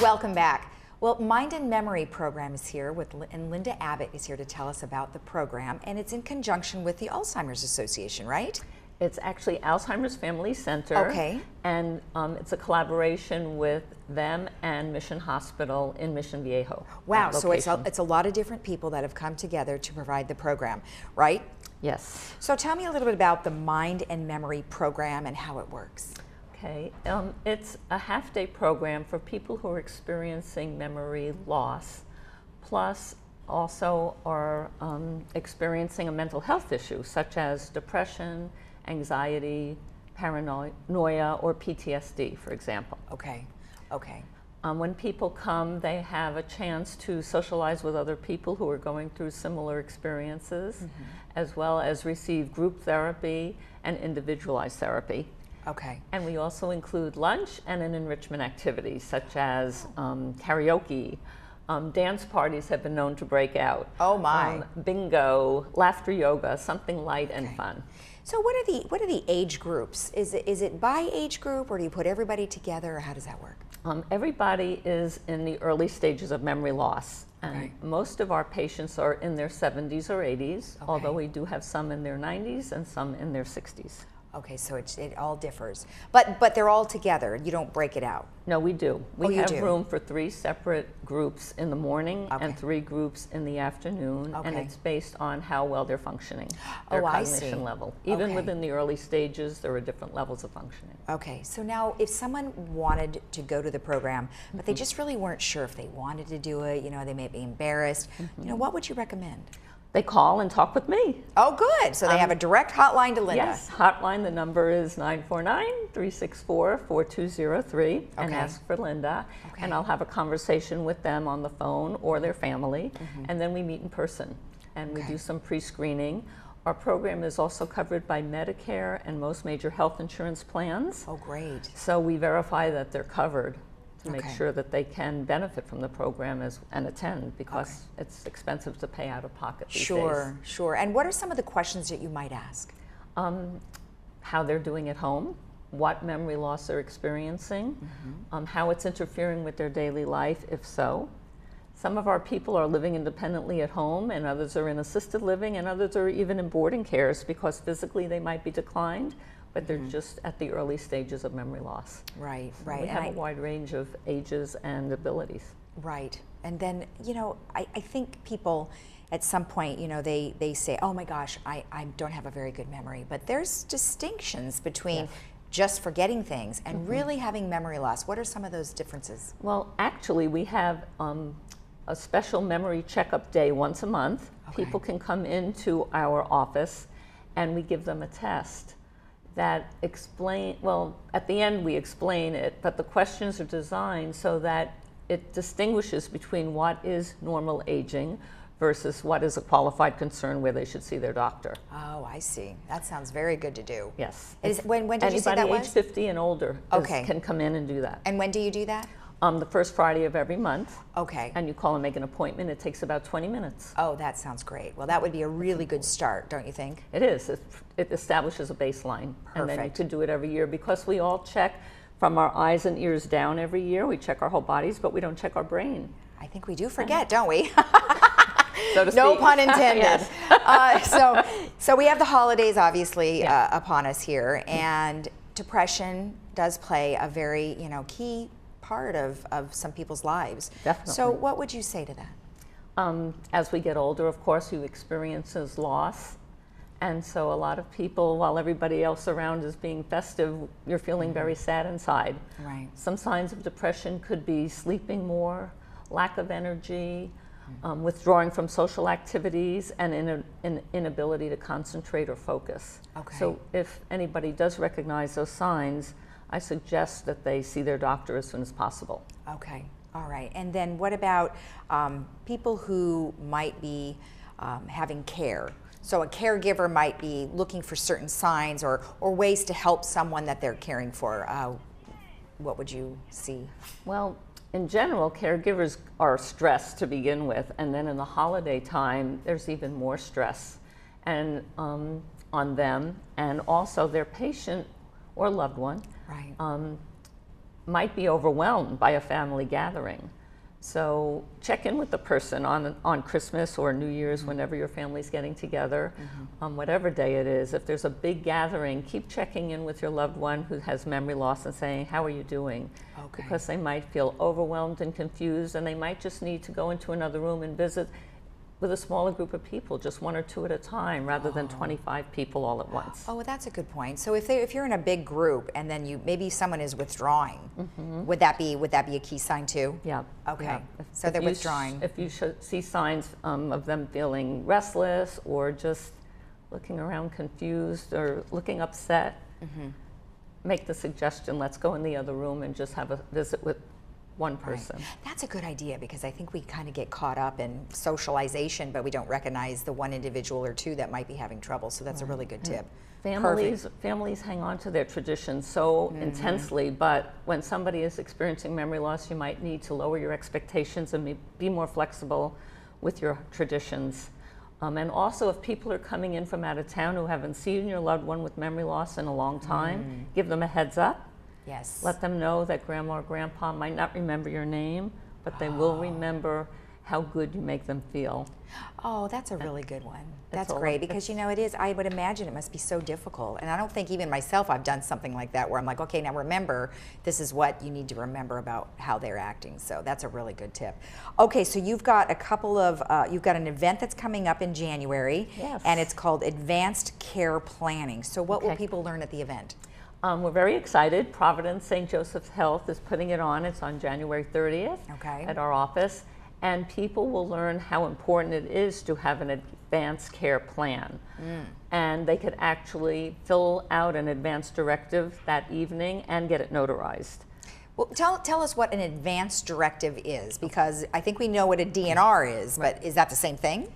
Welcome back. Well, Mind and Memory program is here and Linda Abbott is here to tell us about the program, and it's in conjunction with the Alzheimer's Association, right? It's actually Alzheimer's Family Center. Okay. And it's a collaboration with them and Mission Hospital in Mission Viejo. Wow, so it's a lot of different people that have come together to provide the program, right? Yes. So tell me a little bit about the Mind and Memory program and how it works. Okay, it's a half-day program for people who are experiencing memory loss, plus also are experiencing a mental health issue such as depression, anxiety, paranoia, or PTSD, for example. Okay, okay. When people come, they have a chance to socialize with other people who are going through similar experiences, as well as receive group therapy and individualized therapy. Okay. And we also include lunch and an enrichment activity, such as karaoke. Dance parties have been known to break out. Oh my. Bingo, laughter yoga, something light and fun. So what are the age groups? Is it by age group, or do you put everybody together, or how does that work? Everybody is in the early stages of memory loss. And most of our patients are in their 70s or 80s, although we do have some in their 90s and some in their 60s. Okay, so it all differs. But they're all together. You don't break it out. No, we do. We you have do? room for 3 separate groups in the morning and 3 groups in the afternoon, and it's based on how well they're functioning, their cognition level. Even within the early stages, there are different levels of functioning. Okay, so now if someone wanted to go to the program, but they just really weren't sure if they wanted to do it, you know, they may be embarrassed, you know, what would you recommend? They call and talk with me. Oh, good. So they have a direct hotline to Linda. Yes, hotline. The number is 949-364-4203, and ask for Linda. And I'll have a conversation with them on the phone or their family, and then we meet in person. And we do some pre-screening. Our program is also covered by Medicare and most major health insurance plans. Oh, great. So we verify that they're covered to make sure that they can benefit from the program and attend, because it's expensive to pay out of pocket these days. Sure. And what are some of the questions that you might ask? How they're doing at home, what memory loss they're experiencing, how it's interfering with their daily life, if so. Some of our people are living independently at home, and others are in assisted living, and others are even in boarding cares because physically they might be declined, but they're just at the early stages of memory loss. Right. We have a wide range of ages and abilities. Right. And then, you know, I think people at some point, you know, they say, oh my gosh, I don't have a very good memory. But there's distinctions between just forgetting things and really having memory loss. What are some of those differences? Well, actually, we have a special memory checkup day once a month. People can come into our office and we give them a test that at the end we explain it, but the questions are designed so that it distinguishes between what is normal aging versus what is a qualified concern where they should see their doctor. Oh, I see. That sounds very good to do. Yes. When did you say that was? Anybody age 50 and older can come in and do that. And when do you do that? The first Friday of every month. Okay. And you call and make an appointment. It takes about 20 minutes. Oh, that sounds great. Well, that would be a really good start, don't you think? It is. It establishes a baseline. Perfect. And then you could do it every year, because we all check from our eyes and ears down every year. We check our whole bodies, but we don't check our brain. I think we do forget, don't we? So to speak. No pun intended. So we have the holidays, obviously, upon us here, and depression does play a very, key part of some people's lives. Definitely. So what would you say to that? As we get older, of course, you experiences loss. And so a lot of people, while everybody else around is being festive, you're feeling very sad inside. Right. Some signs of depression could be sleeping more, lack of energy, withdrawing from social activities, and an inability to concentrate or focus. Okay. So if anybody does recognize those signs, I suggest that they see their doctor as soon as possible. Okay, all right. And then what about people who might be having care? So a caregiver might be looking for certain signs or ways to help someone that they're caring for. What would you see? Well, in general, caregivers are stressed to begin with, and then in the holiday time, there's even more stress and on them, and also their patient or loved one Right. might be overwhelmed by a family gathering. So check in with the person on Christmas or New Year's, whenever your family's getting together, on whatever day it is. If there's a big gathering, keep checking in with your loved one who has memory loss and saying, how are you doing? Okay. Because they might feel overwhelmed and confused, and they might just need to go into another room and visit with a smaller group of people, just 1 or 2 at a time, rather than 25 people all at once. Oh, well, that's a good point. So if you're in a big group and then maybe someone is withdrawing, would that be a key sign too? Yeah. Okay. Yeah. So they're withdrawing. If you see signs of them feeling restless or just looking around confused or looking upset, make the suggestion, let's go in the other room and just have a visit with one person. Right. That's a good idea, because I think we kind of get caught up in socialization, but we don't recognize the one individual or two that might be having trouble. So that's a really good tip. Families hang on to their traditions so intensely, but when somebody is experiencing memory loss, you might need to lower your expectations and be more flexible with your traditions. And also, if people are coming in from out of town who haven't seen your loved one with memory loss in a long time, give them a heads up. Yes. Let them know that grandma or grandpa might not remember your name, but they will remember how good you make them feel. Oh, that's a really good one. That's all great, because you know, it is, I would imagine it must be so difficult. And I don't think even myself I've done something like that where I'm like, okay, now remember, this is what you need to remember about how they're acting. So that's a really good tip. Okay, so you've got a couple of, you've got an event that's coming up in January. Yes. And it's called Advanced Care Planning. So what will people learn at the event? We're very excited. Providence St. Joseph's Health is putting it on. It's on January 30th at our office. And people will learn how important it is to have an advanced care plan. And they could actually fill out an advance directive that evening and get it notarized. Well, tell us what an advance directive is, because I think we know what a DNR is, but is that the same thing?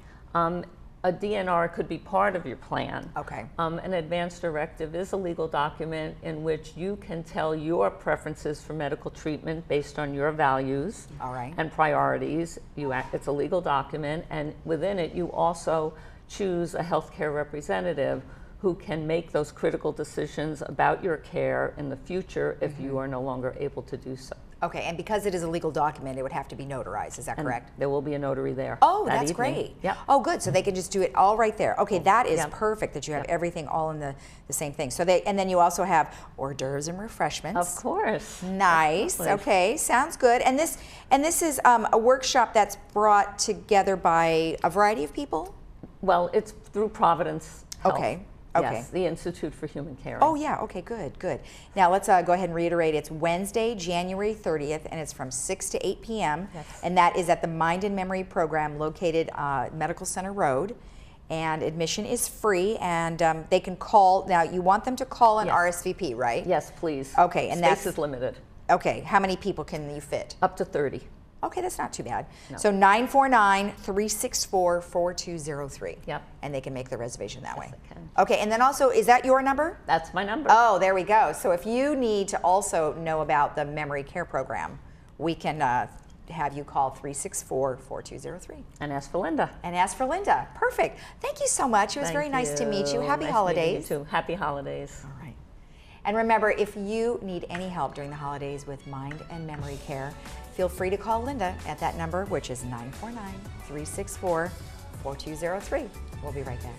A DNR could be part of your plan. Okay. An advance directive is a legal document in which you can tell your preferences for medical treatment based on your values and priorities. It's a legal document, and within it you also choose a healthcare representative who can make those critical decisions about your care in the future if you are no longer able to do so. Okay, and because it is a legal document, it would have to be notarized, is that correct? There will be a notary there. Oh, that's evening. great. Yep. Oh, good, so they can just do it all right there. Okay, that is perfect that you have everything all in the same thing. So and then you also have hors d'oeuvres and refreshments. Of course. Nice, okay, sounds good. And this is a workshop that's brought together by a variety of people? Well, it's through Providence Health. Okay. Yes, the Institute for Human Caring. Oh yeah, okay, good. Now let's go ahead and reiterate. It's Wednesday, January 30th, and it's from 6 to 8 p.m. Yes. And that is at the Mind and Memory Program located Medical Center Road. And admission is free, and they can call. Now you want them to call an RSVP, right? Yes, please. Okay, and space is limited. Okay, how many people can you fit? Up to 30. Okay, that's not too bad. No. So 949-364-4203. Yep. And they can make the reservation that way. Yes, they can. Okay, and then also, is that your number? That's my number. Oh, there we go. So if you need to also know about the memory care program, we can have you call 364-4203. And ask for Linda. And ask for Linda. Perfect. Thank you so much. It was very nice to meet you. Happy holidays. You too. Happy holidays. All right. And remember, if you need any help during the holidays with mind and memory care, feel free to call Linda at that number, which is 949-364-4203. We'll be right back.